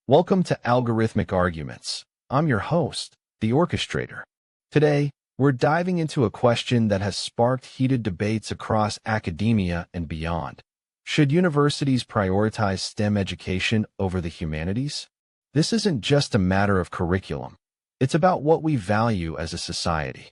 Welcome to Algorithmic Arguments. I'm your host, the Orchestrator. Today, we're diving into a question that has sparked heated debates across academia and beyond. Should universities prioritize STEM education over the humanities? This isn't just a matter of curriculum. It's about what we value as a society.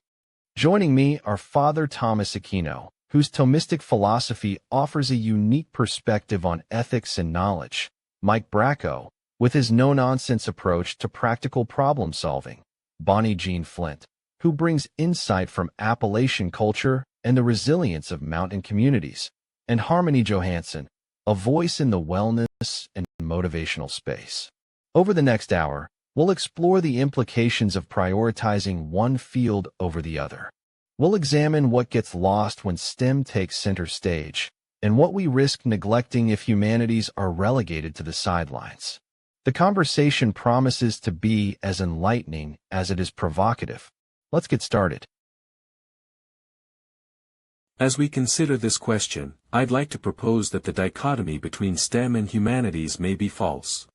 Joining me are Father Thomas Aquino, whose Thomistic philosophy offers a unique perspective on ethics and knowledge, Mike Bracco, with his no-nonsense approach to practical problem-solving, Bonnie Jean Flint, who brings insight from Appalachian culture and the resilience of mountain communities, and Harmony Johansson, a voice in the wellness and motivational space. Over the next hour, we'll explore the implications of prioritizing one field over the other. We'll examine what gets lost when STEM takes center stage, and what we risk neglecting if humanities are relegated to the sidelines. The conversation promises to be as enlightening as it is provocative. Let's get started. As we consider this question, I'd like to propose that the dichotomy between STEM and humanities may be false.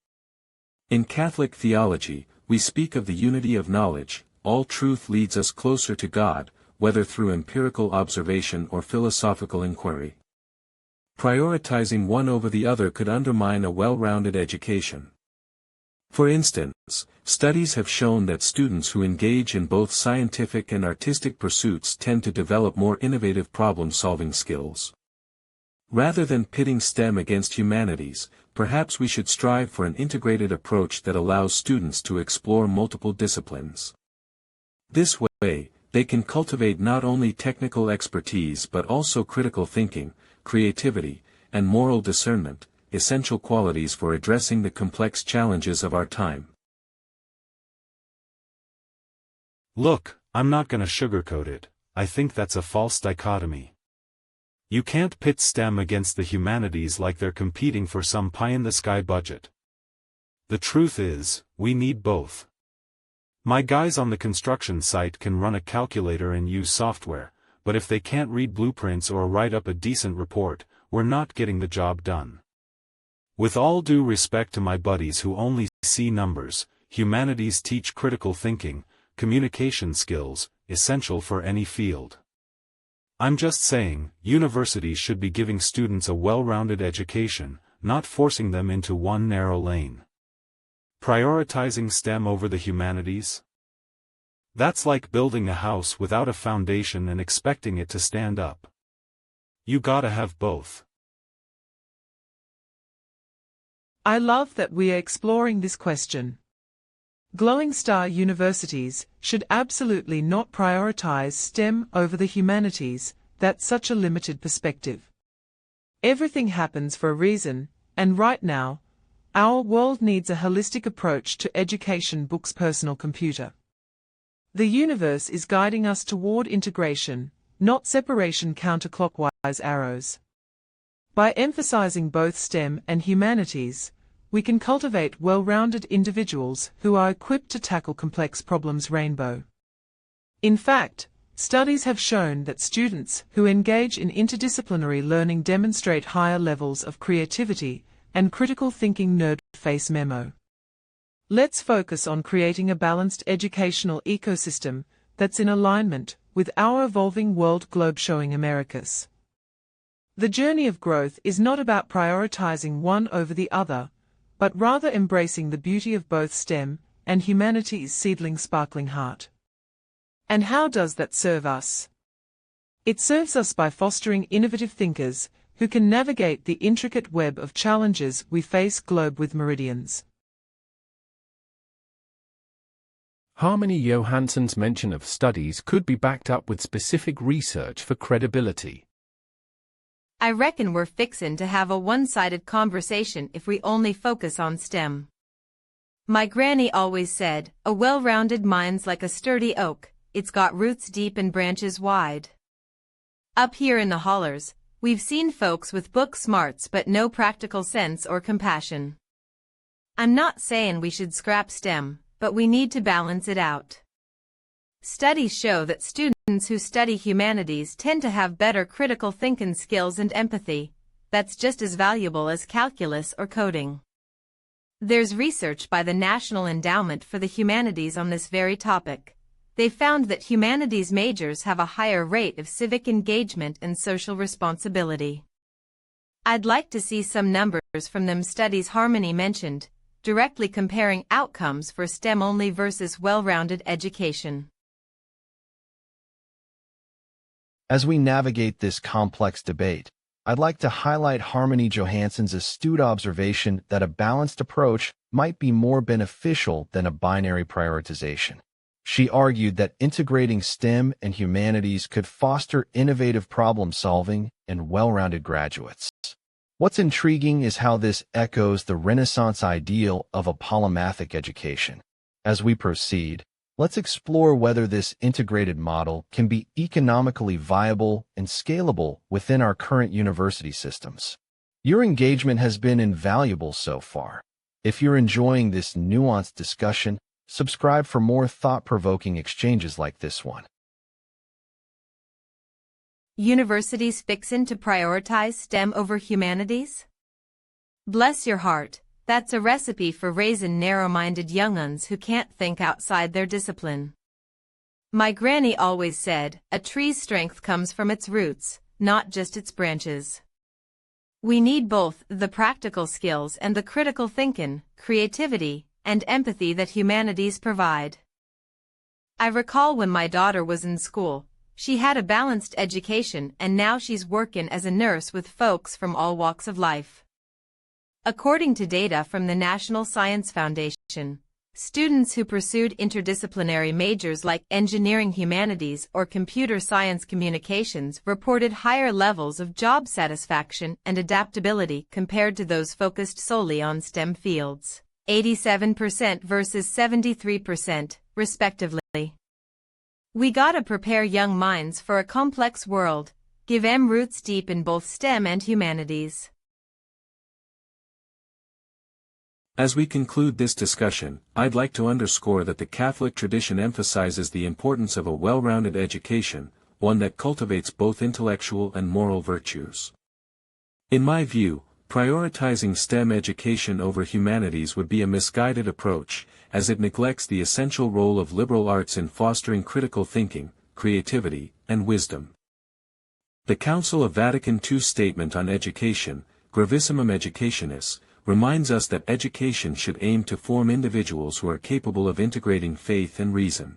In Catholic theology, we speak of the unity of knowledge. All truth leads us closer to God, whether through empirical observation or philosophical inquiry. Prioritizing one over the other could undermine a well-rounded education. For instance, studies have shown that students who engage in both scientific and artistic pursuits tend to develop more innovative problem-solving skills. Rather than pitting STEM against humanities, perhaps we should strive for an integrated approach that allows students to explore multiple disciplines. This way, they can cultivate not only technical expertise but also critical thinking, creativity, and moral discernment, essential qualities for addressing the complex challenges of our time. Look, I'm not gonna sugarcoat it. I think that's a false dichotomy. You can't pit STEM against the humanities like they're competing for some pie-in-the-sky budget. The truth is, we need both. My guys on the construction site can run a calculator and use software, but if they can't read blueprints or write up a decent report, we're not getting the job done. With all due respect to my buddies who only see numbers, humanities teach critical thinking, communication skills, essential for any field. I'm just saying, universities should be giving students a well-rounded education, not forcing them into one narrow lane. Prioritizing STEM over the humanities? That's like building a house without a foundation and expecting it to stand up. You gotta have both. I love that we are exploring this question. Glowing Star universities should absolutely not prioritize STEM over the humanities. That's such a limited perspective. Everything happens for a reason, and right now, our world needs a holistic approach to education. Books, personal computer. The universe is guiding us toward integration, not separation. Counterclockwise arrows. By emphasizing both STEM and humanities, we can cultivate well-rounded individuals who are equipped to tackle complex problems. Rainbow. In fact, studies have shown that students who engage in interdisciplinary learning demonstrate higher levels of creativity and critical thinking. Nerd face memo. Let's focus on creating a balanced educational ecosystem that's in alignment with our evolving world. Globe showing Americas. The journey of growth is not about prioritizing one over the other, but rather embracing the beauty of both STEM and humanities. Seedling sparkling heart. And how does that serve us? It serves us by fostering innovative thinkers who can navigate the intricate web of challenges we face. Globe with meridians. Harmony Johansson's mention of studies could be backed up with specific research for credibility. I reckon we're fixin' to have a one-sided conversation if we only focus on STEM. My granny always said, a well-rounded mind's like a sturdy oak, it's got roots deep and branches wide. Up here in the hollers, we've seen folks with book smarts but no practical sense or compassion. I'm not sayin' we should scrap STEM, but we need to balance it out. Studies show that students who study humanities tend to have better critical thinking skills and empathy. That's just as valuable as calculus or coding. There's research by the National Endowment for the Humanities on this very topic. They found that humanities majors have a higher rate of civic engagement and social responsibility. I'd like to see some numbers from them studies Harmony mentioned, directly comparing outcomes for STEM-only versus well-rounded education. As we navigate this complex debate, I'd like to highlight Harmony Johansson's astute observation that a balanced approach might be more beneficial than a binary prioritization. She argued that integrating STEM and humanities could foster innovative problem-solving and well-rounded graduates. What's intriguing is how this echoes the Renaissance ideal of a polymathic education. As we proceed, let's explore whether this integrated model can be economically viable and scalable within our current university systems. Your engagement has been invaluable so far. If you're enjoying this nuanced discussion, subscribe for more thought-provoking exchanges like this one. Universities fixin' to prioritize STEM over humanities? Bless your heart, that's a recipe for raisin' narrow-minded young'uns who can't think outside their discipline. My granny always said, a tree's strength comes from its roots, not just its branches. We need both the practical skills and the critical thinkin', creativity, and empathy that humanities provide. I recall when my daughter was in school, she had a balanced education and now she's workin' as a nurse with folks from all walks of life. According to data from the National Science Foundation, students who pursued interdisciplinary majors like engineering humanities or computer science communications reported higher levels of job satisfaction and adaptability compared to those focused solely on STEM fields, 87% versus 73%, respectively. We gotta prepare young minds for a complex world, give 'em roots deep in both STEM and humanities. As we conclude this discussion, I'd like to underscore that the Catholic tradition emphasizes the importance of a well-rounded education, one that cultivates both intellectual and moral virtues. In my view, prioritizing STEM education over humanities would be a misguided approach, as it neglects the essential role of liberal arts in fostering critical thinking, creativity, and wisdom. The Council of Vatican II's statement on education, Gravissimum Educationis, reminds us that education should aim to form individuals who are capable of integrating faith and reason.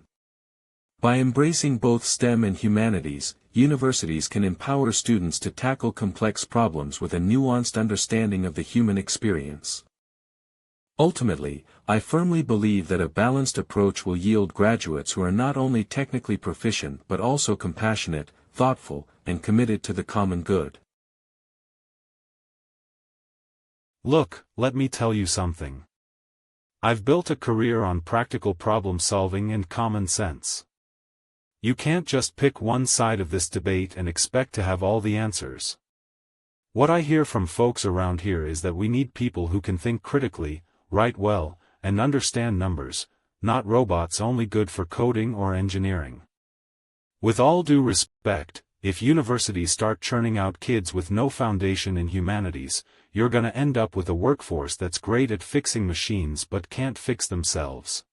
By embracing both STEM and humanities, universities can empower students to tackle complex problems with a nuanced understanding of the human experience. Ultimately, I firmly believe that a balanced approach will yield graduates who are not only technically proficient but also compassionate, thoughtful, and committed to the common good. Look, let me tell you something. I've built a career on practical problem solving and common sense. You can't just pick one side of this debate and expect to have all the answers. What I hear from folks around here is that we need people who can think critically, write well, and understand numbers, not robots only good for coding or engineering. With all due respect, if universities start churning out kids with no foundation in humanities, you're gonna end up with a workforce that's great at fixing machines but can't fix themselves.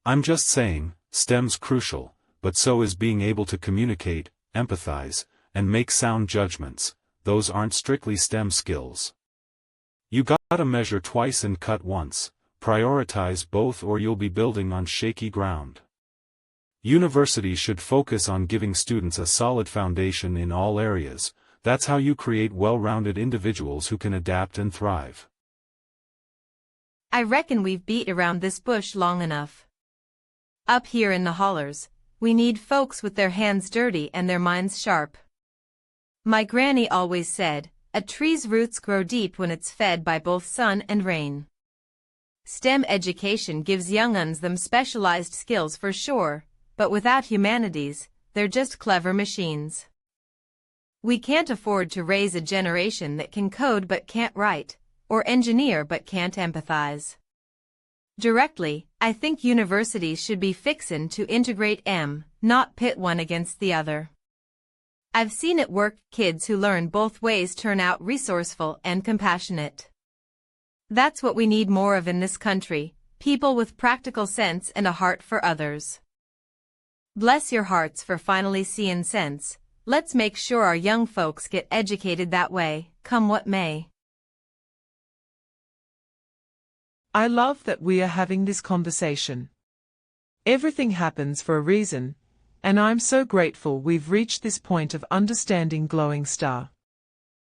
I'm just saying, STEM's crucial, but so is being able to communicate, empathize, and make sound judgments. Those aren't strictly STEM skills. You gotta measure twice and cut once, prioritize both or you'll be building on shaky ground. Universities should focus on giving students a solid foundation in all areas. That's how you create well-rounded individuals who can adapt and thrive. I reckon we've beat around this bush long enough. Up here in the hollers, we need folks with their hands dirty and their minds sharp. My granny always said, a tree's roots grow deep when it's fed by both sun and rain. STEM education gives young'uns them specialized skills for sure, but without humanities, they're just clever machines. We can't afford to raise a generation that can code but can't write, or engineer but can't empathize. Directly, I think universities should be fixin' to integrate not pit one against the other. I've seen it work. Kids who learn both ways turn out resourceful and compassionate. That's what we need more of in this country, people with practical sense and a heart for others. Bless your hearts for finally seeing sense. Let's make sure our young folks get educated that way, come what may. I love that we are having this conversation. Everything happens for a reason, and I'm so grateful we've reached this point of understanding Glowing Star.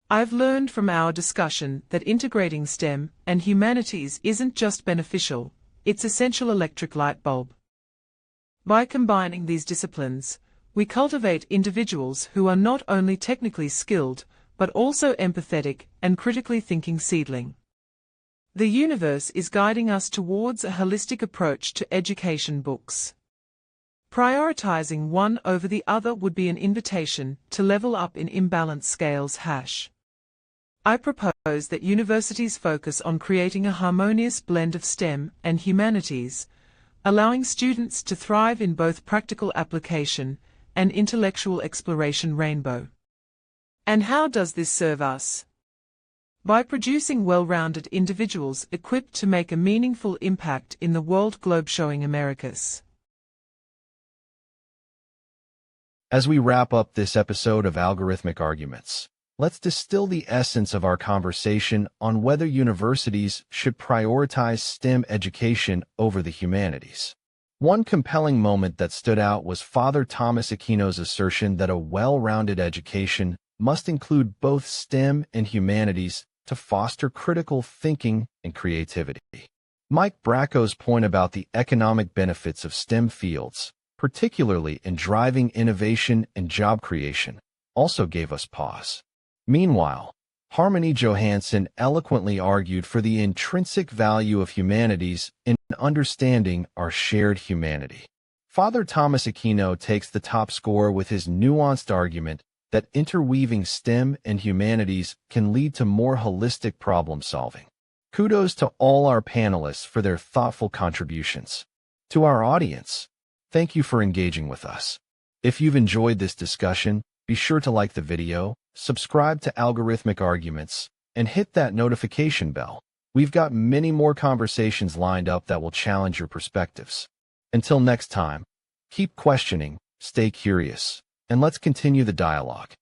I've learned from our discussion that integrating STEM and humanities isn't just beneficial, it's essential electric light bulb. By combining these disciplines, we cultivate individuals who are not only technically skilled, but also empathetic and critically thinking seedling. The universe is guiding us towards a holistic approach to education books. Prioritizing one over the other would be an invitation to level up in imbalanced scales. I propose that universities focus on creating a harmonious blend of STEM and humanities, allowing students to thrive in both practical application and intellectual exploration. Rainbow. And how does this serve us? By producing well-rounded individuals equipped to make a meaningful impact in the world globe, showing Americas. As we wrap up this episode of Algorithmic Arguments, let's distill the essence of our conversation on whether universities should prioritize STEM education over the humanities. One compelling moment that stood out was Father Thomas Aquino's assertion that a well-rounded education must include both STEM and humanities to foster critical thinking and creativity. Mike Bracco's point about the economic benefits of STEM fields, particularly in driving innovation and job creation, also gave us pause. Meanwhile, Johansson eloquently argued for the intrinsic value of humanities in understanding our shared humanity. Father Thomas Aquino takes the top score with his nuanced argument that interweaving STEM and humanities can lead to more holistic problem solving. Kudos to all our panelists for their thoughtful contributions. To our audience, thank you for engaging with us. If you've enjoyed this discussion, be sure to like the video, subscribe to Algorithmic Arguments, and hit that notification bell. We've got many more conversations lined up that will challenge your perspectives. Until next time, keep questioning, stay curious, and let's continue the dialogue.